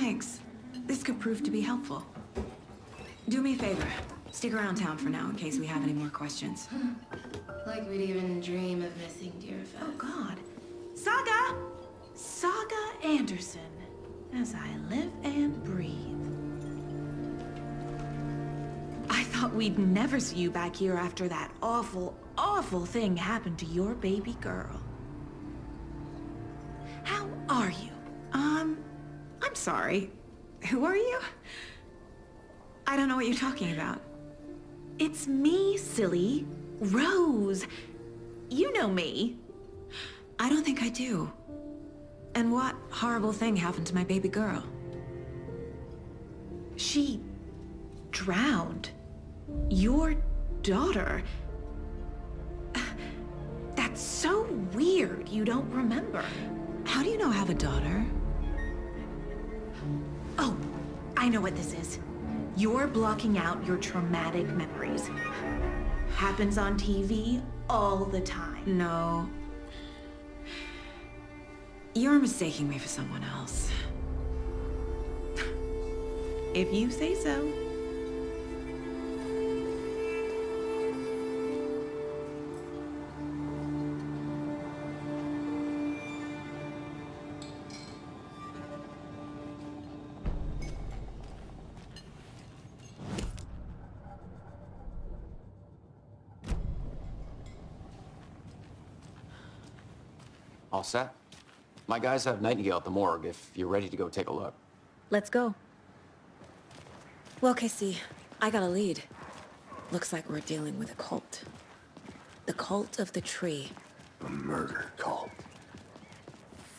Thanks. This could prove to be helpful. Do me a favor. Stick around town for now in case we have any more questions. Like we'd even dream of missing Deerfest. Oh, God. Saga! Saga Anderson. As I live and breathe. I thought we'd never see you back here after that awful, awful thing happened to your baby girl. How are you? I'm sorry. Who are you? I don't know what you're talking about. It's me, silly. Rose. You know me. I don't think I do. And what horrible thing happened to my baby girl? She drowned. Your daughter. That's so weird you don't remember. How do you know I have a daughter? Oh, I know what this is. You're blocking out your traumatic memories. Happens on TV all the time. No. You're mistaking me for someone else. If you say so. All set? My guys have Nightingale at the morgue if you're ready to go take a look. Let's go. Well, Casey, I got a lead. Looks like we're dealing with a cult. The cult of the tree. A murder cult.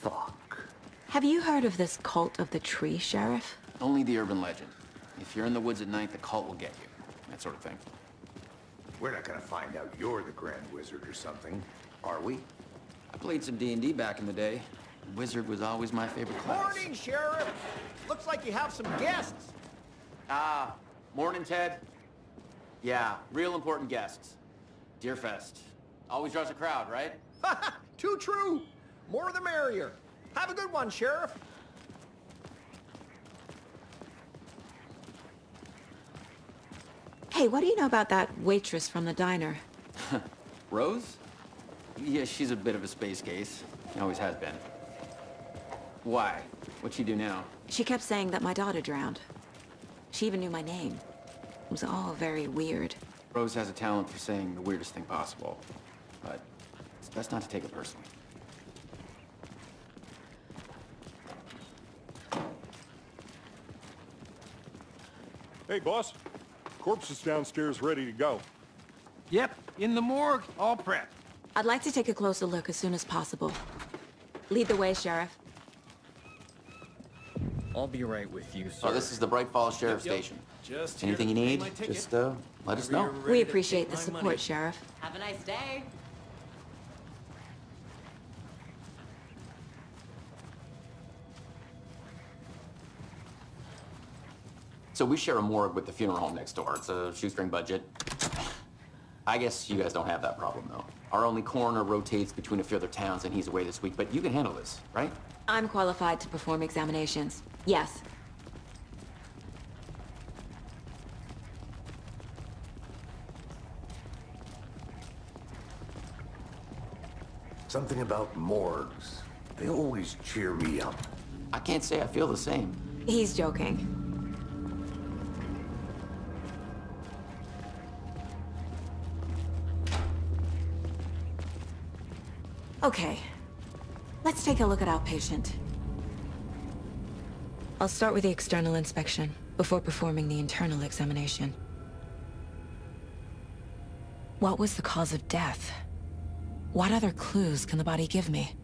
Fuck. Have you heard of this cult of the tree, Sheriff? Only the urban legend. If you're in the woods at night, the cult will get you. That sort of thing. We're not gonna find out you're the Grand Wizard or something, are we? I played some D&D back in the day. Wizard was always my favorite class. Morning, Sheriff! Looks like you have some guests. Ah, morning, Ted. Yeah, real important guests. Deerfest. Always draws a crowd, right? Too true! More the merrier. Have a good one, Sheriff. Hey, what do you know about that waitress from the diner? Rose? Yeah, she's a bit of a space case. Always has been. Why? What'd she do now? She kept saying that my daughter drowned. She even knew my name. It was all very weird. Rose has a talent for saying the weirdest thing possible. But it's best not to take it personally. Hey, boss. Corpse is downstairs ready to go. Yep, in the morgue, all prepped. I'd like to take a closer look as soon as possible. Lead the way, Sheriff. I'll be right with you, sir. So this is the Bright Falls Sheriff Yep. Station. Just Anything you here to pay need, my ticket. just let us know. Whenever you're ready We to appreciate take the my support, money. Sheriff. Have a nice day. So we share a morgue with the funeral home next door. It's a shoestring budget. I guess you guys don't have that problem, though. Our only coroner rotates between a few other towns, and he's away this week, but you can handle this, right? I'm qualified to perform examinations. Yes. Something about morgues. They always cheer me up. I can't say I feel the same. He's joking. Okay. Let's take a look at our patient. I'll start with the external inspection before performing the internal examination. What was the cause of death? What other clues can the body give me?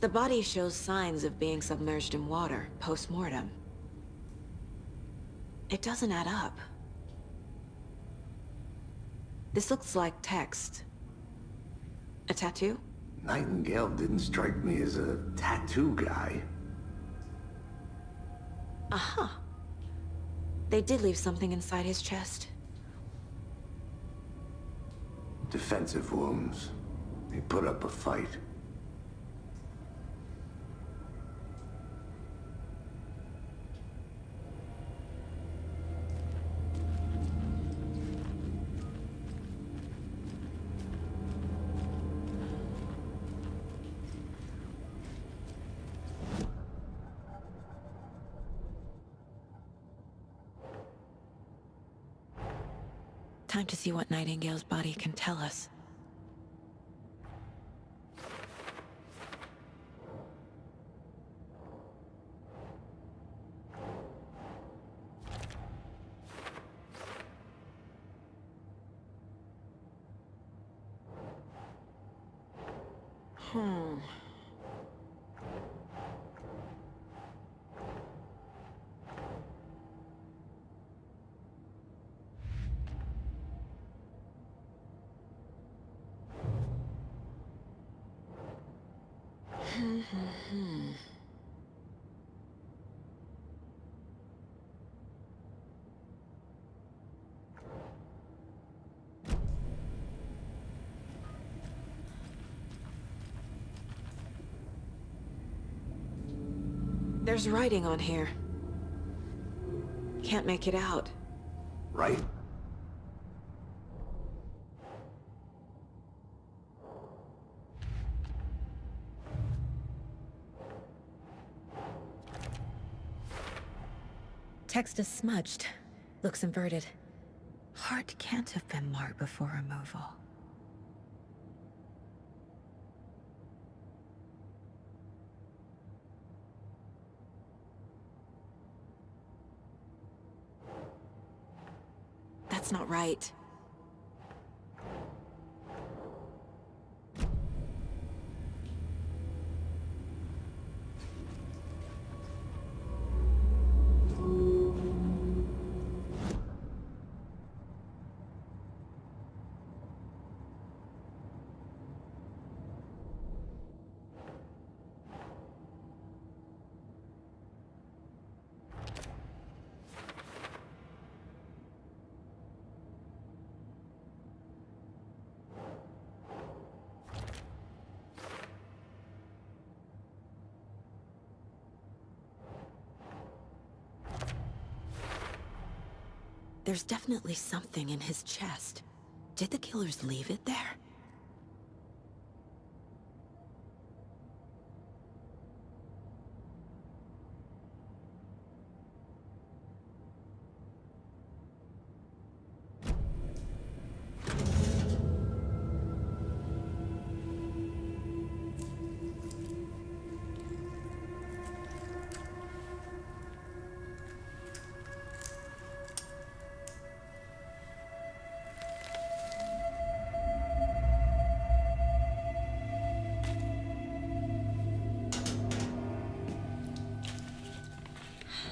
The body shows signs of being submerged in water post-mortem. It doesn't add up. This looks like text. A tattoo? Nightingale didn't strike me as a tattoo guy. Uh-huh. They did leave something inside his chest. Defensive wounds. He put up a fight. Time to see what Nightingale's body can tell us. There's writing on here. Can't make it out. Right? Text is smudged. Looks inverted. Heart can't have been marked before removal. That's not right. There's definitely something in his chest. Did the killers leave it there?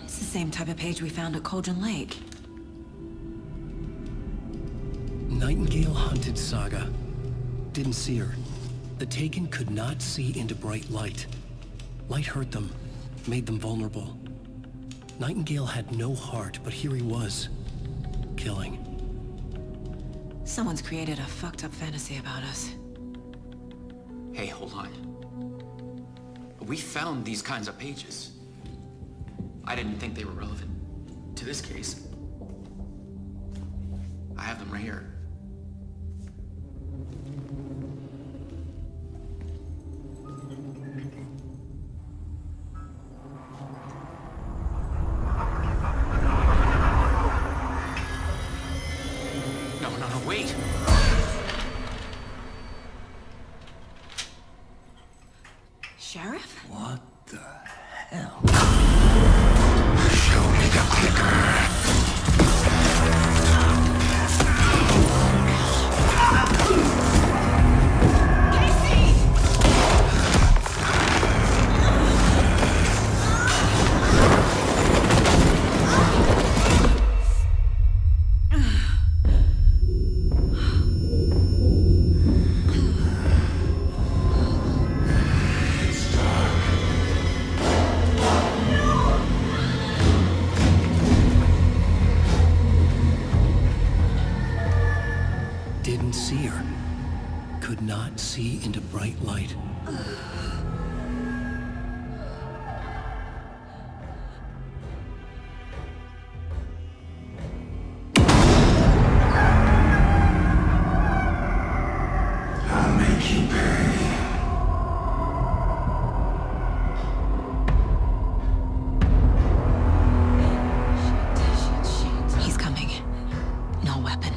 It's the same type of page we found at Cauldron Lake. Nightingale hunted Saga. Didn't see her. The Taken could not see into bright light. Light hurt them, made them vulnerable. Nightingale had no heart, but here he was, killing. Someone's created a fucked up fantasy about us. Hey, hold on. We found these kinds of pages. I didn't think they were relevant to this case. I have them right here. No, wait! Sheriff? What the hell? Show me the clicker. Didn't see her. Could not see into bright light. I'll make you pay. He's coming. No weapon.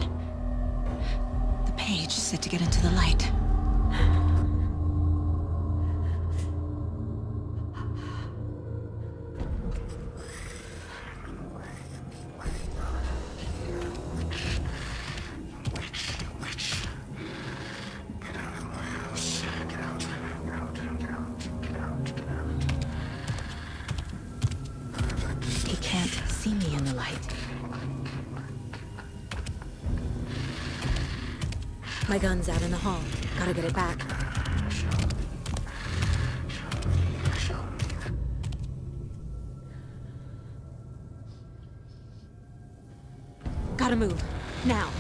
light. My gun's out in the hall. Gotta get it back. Gotta move. Now.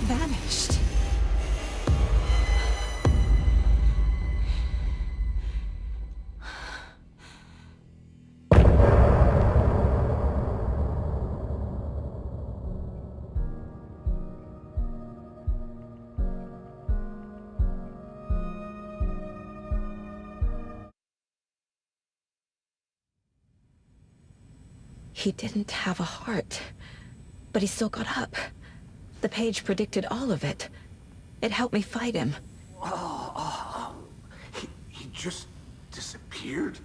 Vanished. He didn't have a heart, but he still got up. The page predicted all of it. It helped me fight him. He just disappeared?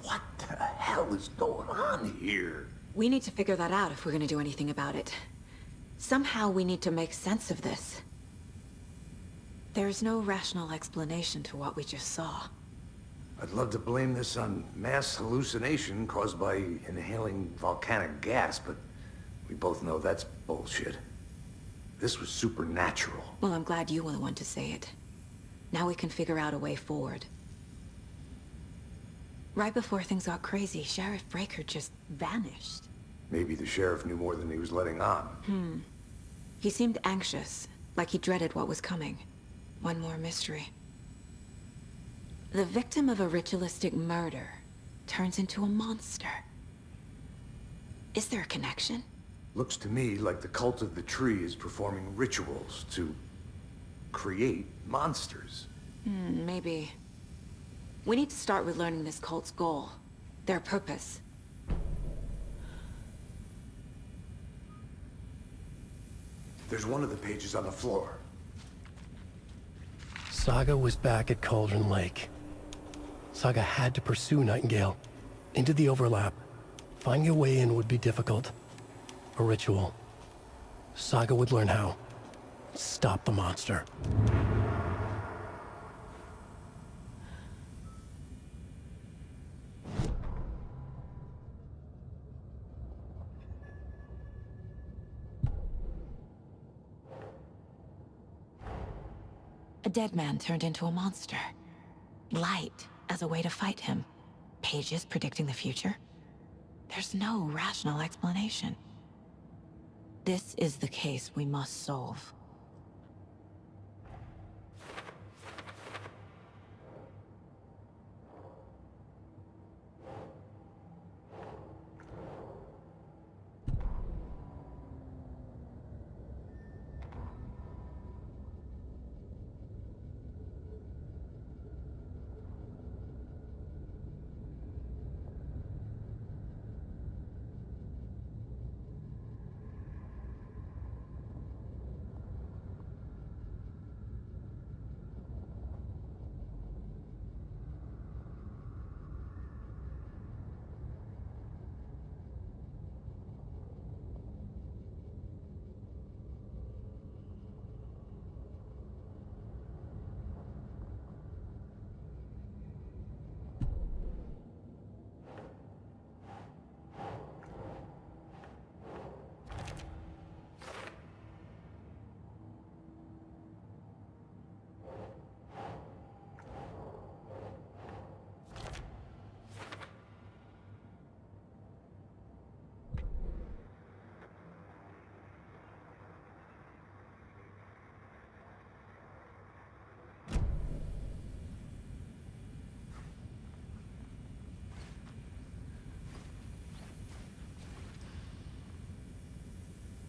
What the hell is going on here? We need to figure that out if we're gonna do anything about it. Somehow we need to make sense of this. There's no rational explanation to what we just saw. I'd love to blame this on mass hallucination caused by inhaling volcanic gas, but we both know that's bullshit. This was supernatural. Well, I'm glad you were the one to say it. Now we can figure out a way forward. Right before things got crazy, Sheriff Breaker just vanished. Maybe the sheriff knew more than he was letting on. He seemed anxious, like he dreaded what was coming. One more mystery. The victim of a ritualistic murder turns into a monster. Is there a connection? Looks to me like the cult of the tree is performing rituals to create monsters. Maybe. We need to start with learning this cult's goal. Their purpose. There's one of the pages on the floor. Saga was back at Cauldron Lake. Saga had to pursue Nightingale. Into the overlap. Finding a way in would be difficult. A ritual. Saga would learn how. Stop the monster. A dead man turned into a monster. Light as a way to fight him. Pages predicting the future. There's no rational explanation. This is the case we must solve.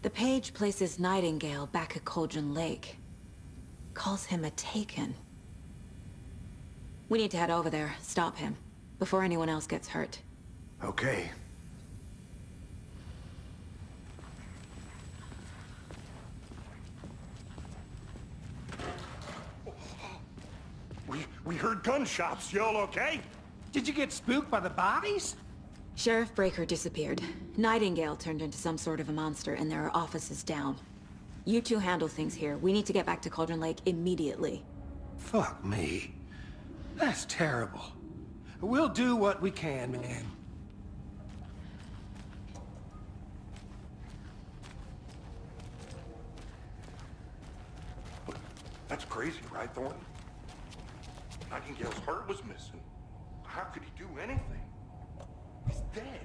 The page places Nightingale back at Cauldron Lake. Calls him a Taken. We need to head over there, stop him, before anyone else gets hurt. Okay. We heard gunshots. Y'all okay? Did you get spooked by the bodies? Sheriff Breaker disappeared. Nightingale turned into some sort of a monster, and there are offices down. You two handle things here. We need to get back to Cauldron Lake immediately. Fuck me. That's terrible. We'll do what we can, man. That's crazy, right, Thornton? Nightingale's heart was missing. How could he do anything? He's dead.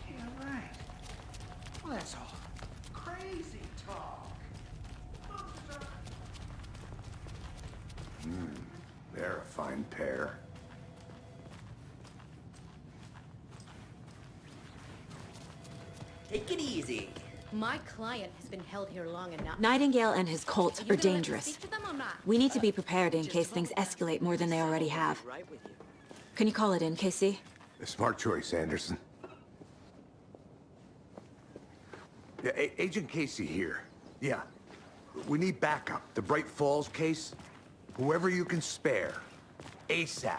Yeah, right. Well, that's all crazy talk. They're a fine pair. Take it easy. My client has been held here long enough. Nightingale and his cult You are gonna let me dangerous. speak to them or not? We need to be prepared in case things escalate more than they already have. Right with you. Can you call it in, Casey? A smart choice, Anderson. Yeah, Agent Casey here. Yeah. We need backup. The Bright Falls case. Whoever you can spare. ASAP.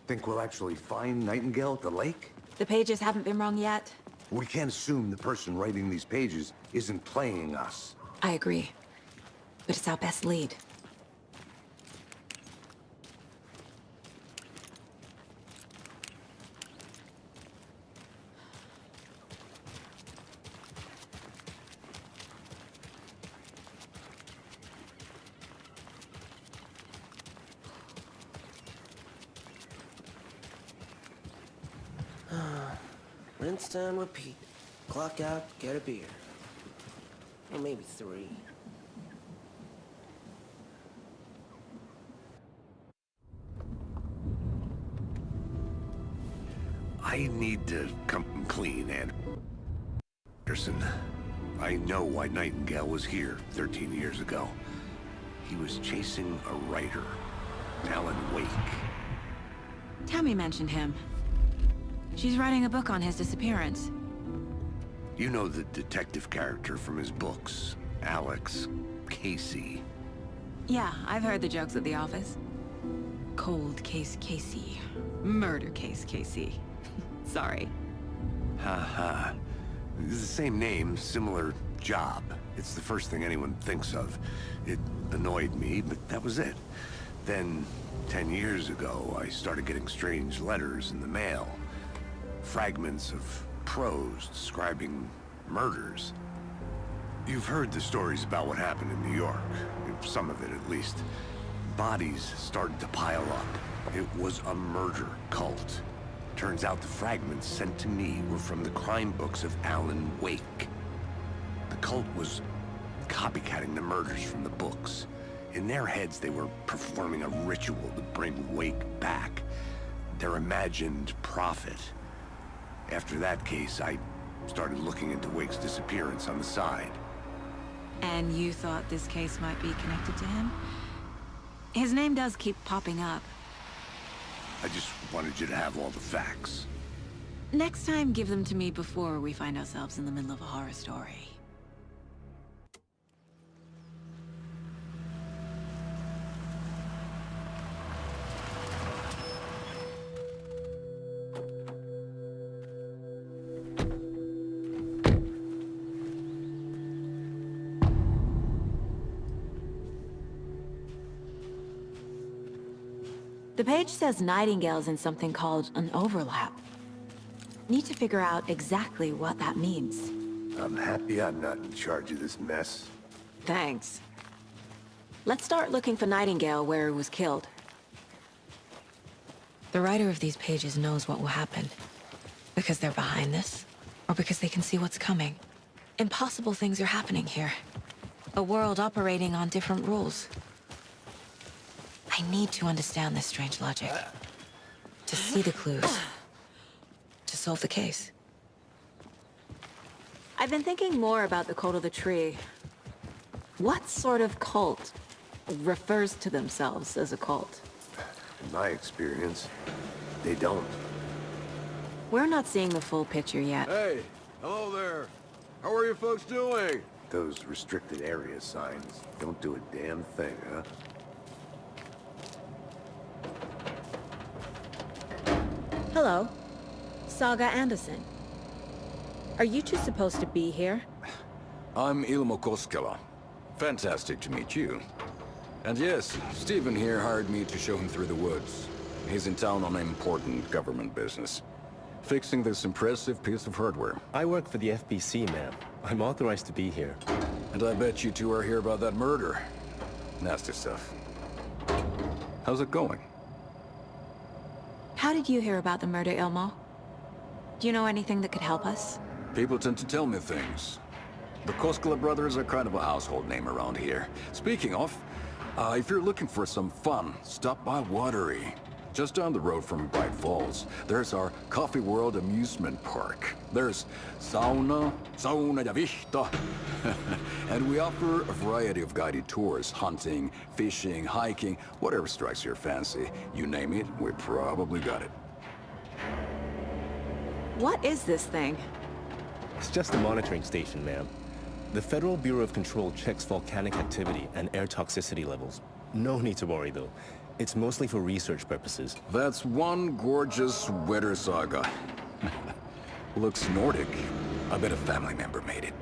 Think we'll actually find Nightingale at the lake? The pages haven't been wrong yet. We can't assume the person writing these pages isn't playing us. I agree. But it's our best lead. Rinse and repeat. Clock out, get a beer. Or maybe 3. I need to come clean, Anderson. I know why Nightingale was here 13 years ago. He was chasing a writer, Alan Wake. Tammy mentioned him. She's writing a book on his disappearance. You know the detective character from his books, Alex Casey. Yeah, I've heard the jokes at the office. Cold case Casey. Murder case Casey. Sorry. Ha. It's the same name, similar job. It's the first thing anyone thinks of. It annoyed me, but that was it. Then, 10 years ago, I started getting strange letters in the mail. Fragments of prose describing murders. You've heard the stories about what happened in New York. Some of it, at least. Bodies started to pile up. It was a murder cult. Turns out the fragments sent to me were from the crime books of Alan Wake. The cult was copycatting the murders from the books. In their heads, they were performing a ritual to bring Wake back. Their imagined prophet. After that case, I started looking into Wake's disappearance on the side. And you thought this case might be connected to him? His name does keep popping up. I just wanted you to have all the facts. Next time, give them to me before we find ourselves in the middle of a horror story. The page says Nightingale's in something called an overlap. Need to figure out exactly what that means. I'm happy I'm not in charge of this mess. Thanks. Let's start looking for Nightingale where he was killed. The writer of these pages knows what will happen. Because they're behind this, or because they can see what's coming. Impossible things are happening here. A world operating on different rules. I need to understand this strange logic. To see the clues. To solve the case. I've been thinking more about the cult of the tree. What sort of cult refers to themselves as a cult? In my experience, they don't. We're not seeing the full picture yet. Hey, hello there. How are you folks doing? Those restricted area signs don't do a damn thing, huh? Hello. Saga Anderson. Are you two supposed to be here? I'm Ilmo Koskela. Fantastic to meet you. And yes, Stephen here hired me to show him through the woods. He's in town on important government business. Fixing this impressive piece of hardware. I work for the FBC, ma'am. I'm authorized to be here. And I bet you two are here about that murder. Nasty stuff. How's it going? How did you hear about the murder, Ilmo? Do you know anything that could help us? People tend to tell me things. The Koskela brothers are kind of a household name around here. Speaking of, if you're looking for some fun, stop by Watery. Just down the road from Bright Falls, there's our Coffee World amusement park. There's sauna ja vihta. And we offer a variety of guided tours, hunting, fishing, hiking, whatever strikes your fancy. You name it, we probably got it. What is this thing? It's just a monitoring station, ma'am. The Federal Bureau of Control checks volcanic activity and air toxicity levels. No need to worry, though. It's mostly for research purposes. That's one gorgeous sweater, Saga. Looks Nordic. I bet a family member made it.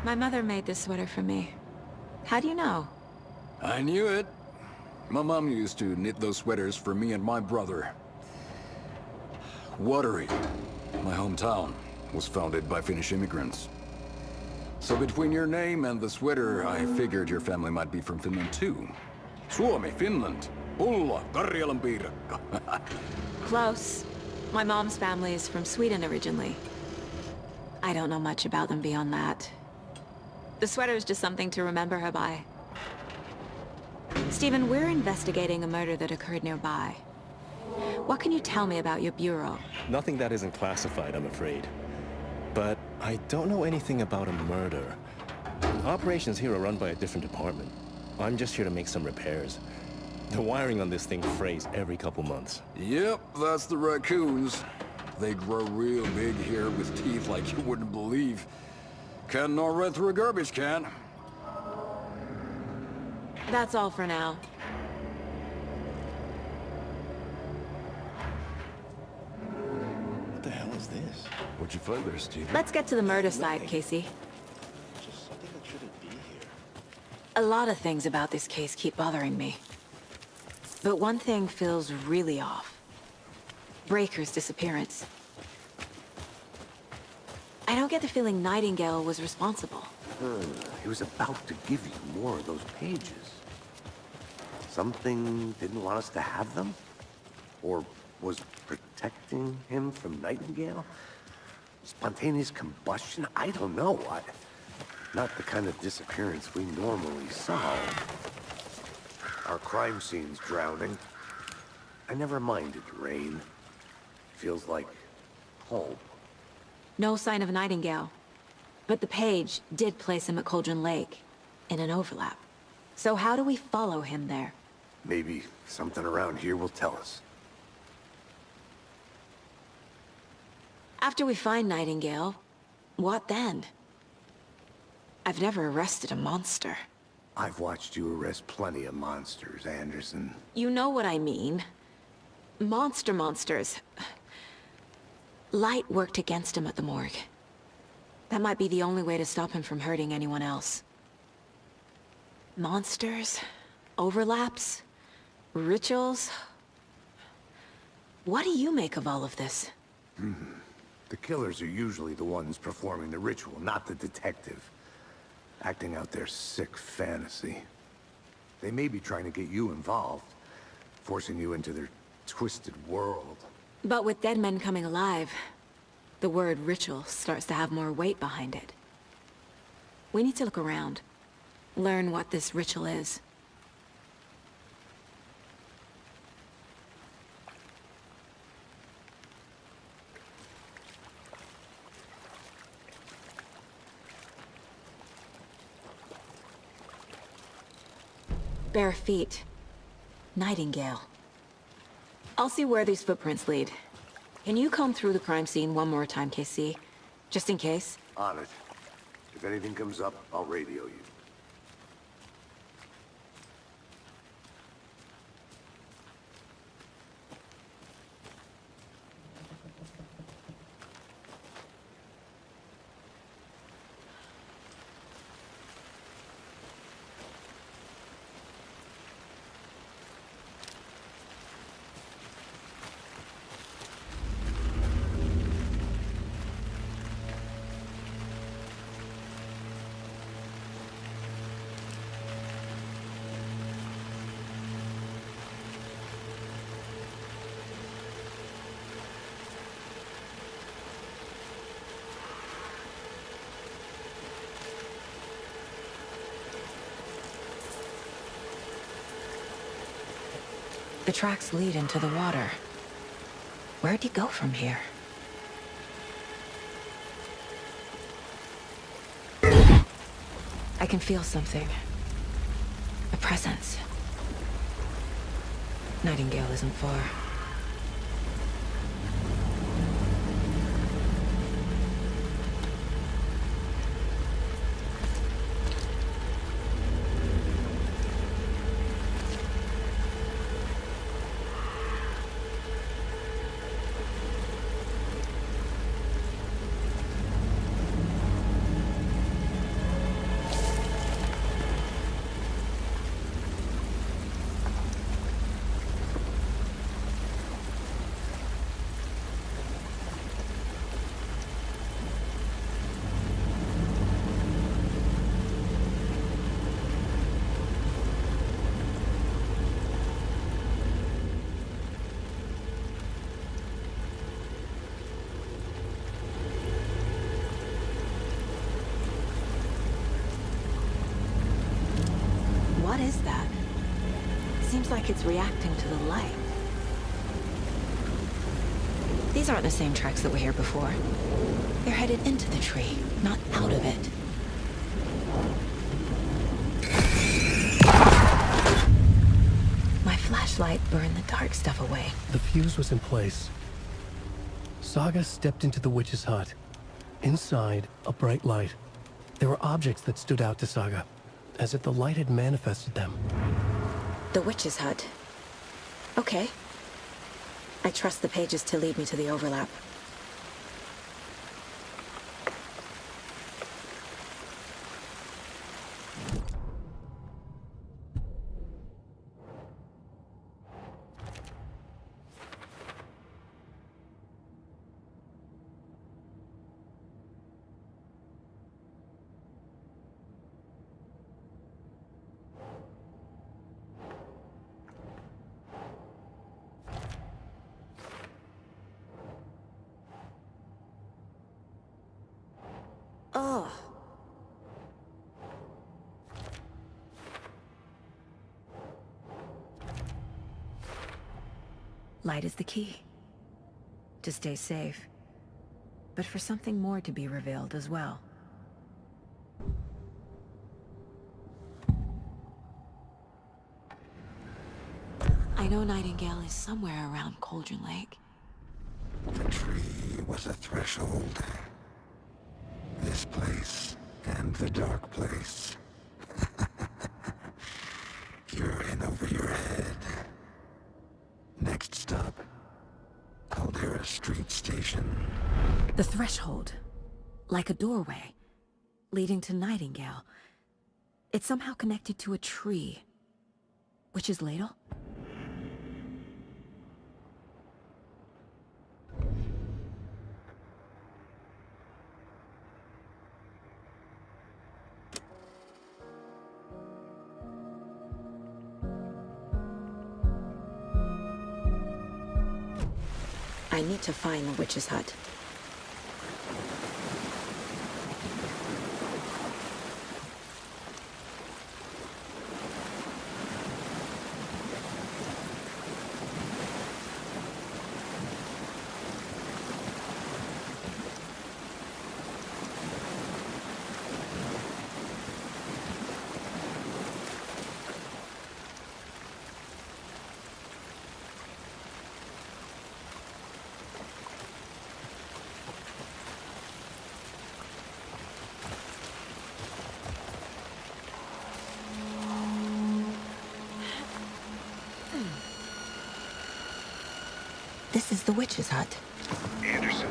My mother made this sweater for me. How do you know? I knew it. My mom used to knit those sweaters for me and my brother. Watery, my hometown, was founded by Finnish immigrants. So between your name and the sweater, I figured your family might be from Finland too. Suomi, Finland. Ulla, Karjalan piirakka. Close. My mom's family is from Sweden originally. I don't know much about them beyond that. The sweater is just something to remember her by. Stephen, we're investigating a murder that occurred nearby. What can you tell me about your bureau? Nothing that isn't classified, I'm afraid. But I don't know anything about a murder. Operations here are run by a different department. I'm just here to make some repairs. The wiring on this thing frays every couple months. Yep, that's the raccoons. They grow real big here with teeth like you wouldn't believe. Can't gnaw right through a garbage can. That's all for now. What the hell is this? What'd you find there, Steve? Let's get to the murder side, Casey. Just something that shouldn't be here. A lot of things about this case keep bothering me. But one thing feels really off. Breaker's disappearance. I don't get the feeling Nightingale was responsible. He was about to give you more of those pages. Something didn't want us to have them? Or was protecting him from Nightingale? Spontaneous combustion? I don't know. Not the kind of disappearance we normally solve. Our crime scene's drowning. I never minded rain. Feels like home. No sign of Nightingale. But the page did place him at Cauldron Lake, in an overlap. So how do we follow him there? Maybe something around here will tell us. After we find Nightingale, what then? I've never arrested a monster. I've watched you arrest plenty of monsters, Anderson. You know what I mean. Monsters. Light worked against him at the morgue. That might be the only way to stop him from hurting anyone else. Monsters? Overlaps? Rituals? What do you make of all of this? The killers are usually the ones performing the ritual, not the detective. Acting out their sick fantasy. They may be trying to get you involved, forcing you into their twisted world. But with dead men coming alive, the word ritual starts to have more weight behind it. We need to look around. Learn what this ritual is. Bare feet. Nightingale. I'll see where these footprints lead. Can you comb through the crime scene one more time, KC? Just in case? On it. If anything comes up, I'll radio you. The tracks lead into the water. Where'd he go from here? I can feel something. A presence. Nightingale isn't far. What is that? Seems like it's reacting to the light. These aren't the same tracks that were here before. They're headed into the tree, not out of it. My flashlight burned the dark stuff away. The fuse was in place. Saga stepped into the witch's hut. Inside, a bright light. There were objects that stood out to Saga, as if the light had manifested them. The witch's hut. Okay. I trust the pages to lead me to the overlap. Oh. Light is the key. To stay safe. But for something more to be revealed as well. I know Nightingale is somewhere around Cauldron Lake. The tree was a threshold. This place and the dark place. You're in over your head. Next stop, Caldera Street Station. The threshold. Like a doorway. Leading to Nightingale. It's somehow connected to a tree. Witch's ladle? I need to find the witch's hut. This is the witch's hut. Anderson,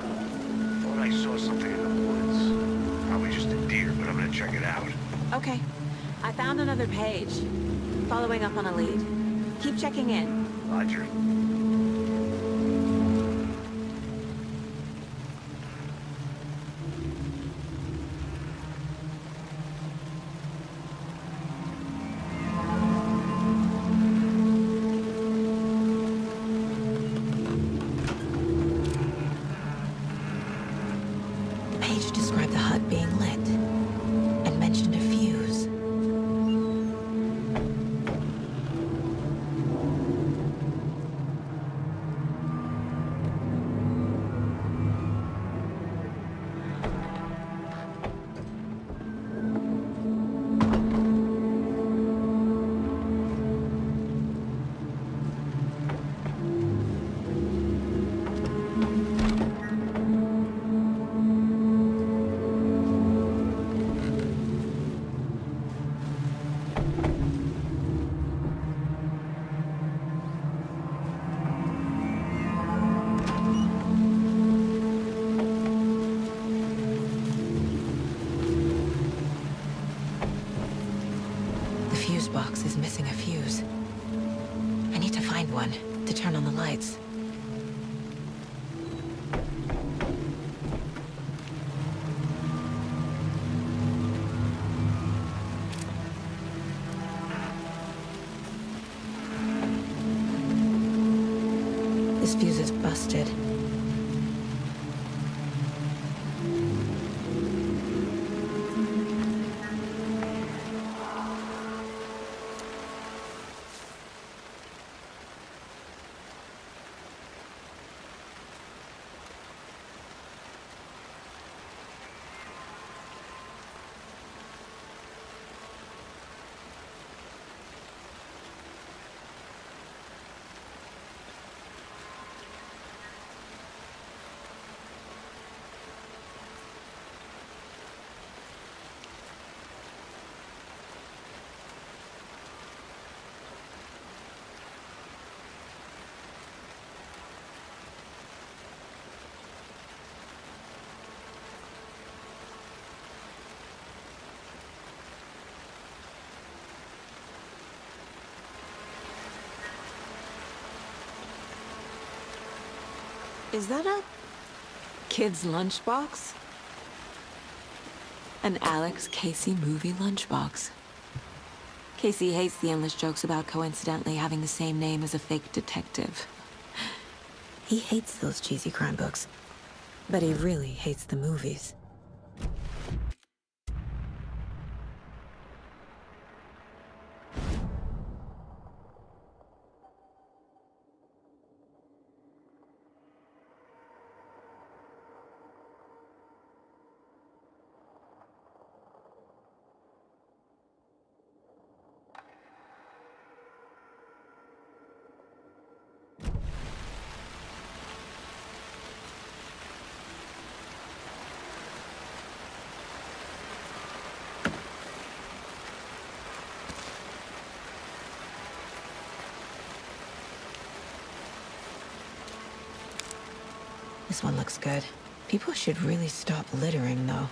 thought I saw something in the woods. Probably just a deer, but I'm gonna check it out. Okay. I found another page. Following up on a lead. Keep checking in. Roger. The page described the hut being lit and mentioned a fuse. The fuse box is missing a fuse. I need to find one to turn on the lights. This fuse is busted. Is that a kid's lunchbox? An Alex Casey movie lunchbox. Casey hates the endless jokes about coincidentally having the same name as a fake detective. He hates those cheesy crime books, but he really hates the movies. This one looks good. People should really stop littering, though.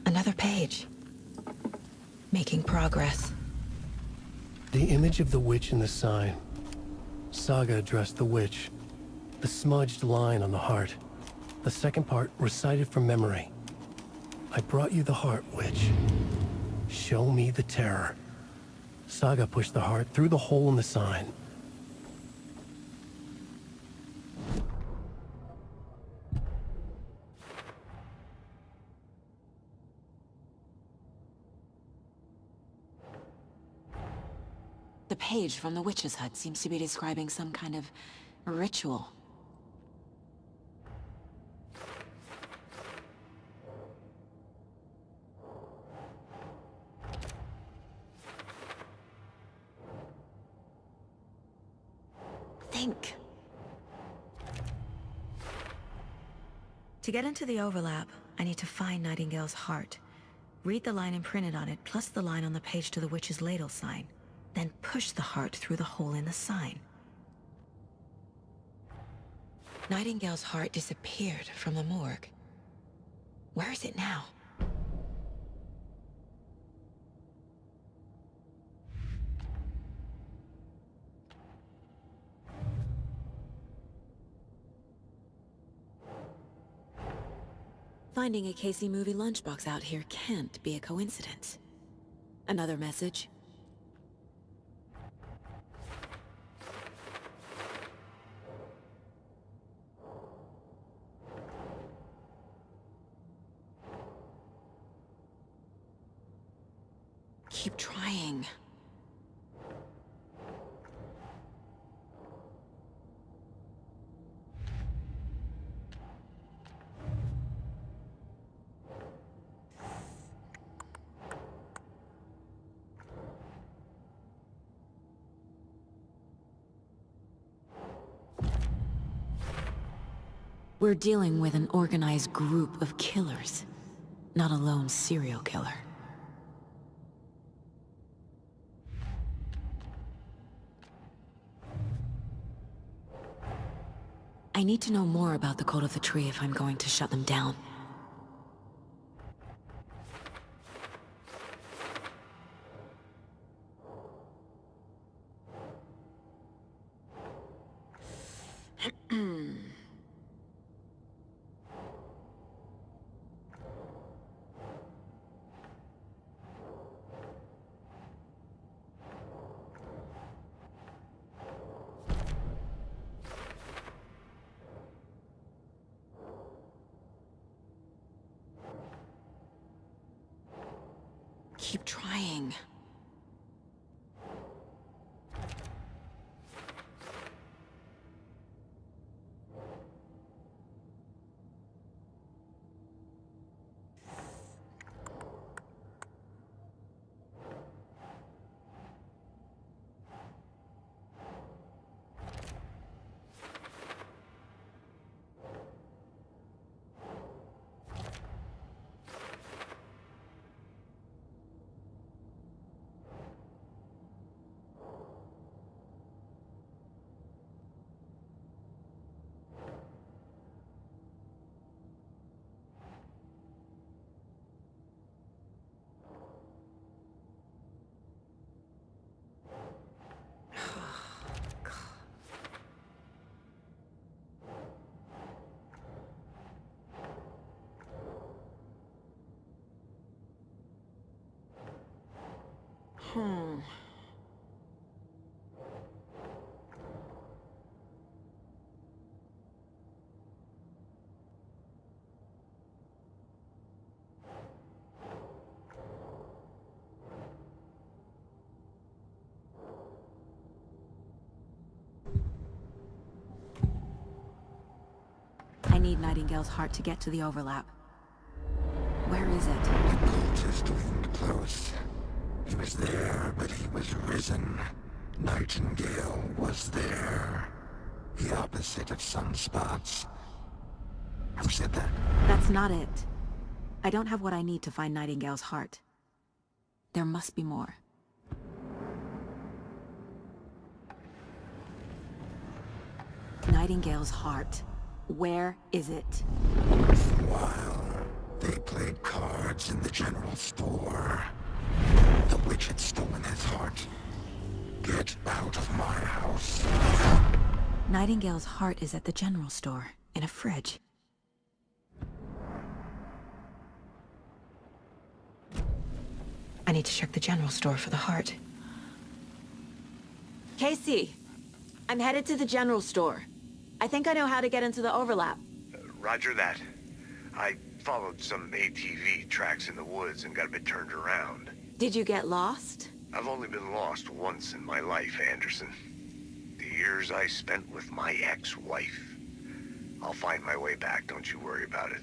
Another page. Making progress. The image of the witch in the sign. Saga addressed the witch. The smudged line on the heart. The second part recited from memory. I brought you the heart, witch. Show me the terror. Saga pushed the heart through the hole in the sign. The page from the witch's hut seems to be describing some kind of ritual. Think. To get into the overlap, I need to find Nightingale's heart. Read the line imprinted on it, plus the line on the page to the witch's ladle sign. Then push the heart through the hole in the sign. Nightingale's heart disappeared from the morgue. Where is it now? Finding a Casey movie lunchbox out here can't be a coincidence. Another message? Keep trying. We're dealing with an organized group of killers, not a lone serial killer. I need to know more about the Code of the Tree if I'm going to shut them down. Keep trying. I need Nightingale's heart to get to the overlap. Where is it? The cultist leaned close. He was there, but he was risen. Nightingale was there. The opposite of sunspots. Who said that? That's not it. I don't have what I need to find Nightingale's heart. There must be more. Nightingale's heart. Where is it? While they played cards in the general store, the witch had stolen his heart. Get out of my house. Nightingale's heart is at the general store, in a fridge. I need to check the general store for the heart. Casey! I'm headed to the general store. I think I know how to get into the overlap. Roger that. I followed some ATV tracks in the woods and got a bit turned around. Did you get lost? I've only been lost once in my life, Anderson. The years I spent with my ex-wife. I'll find my way back, don't you worry about it.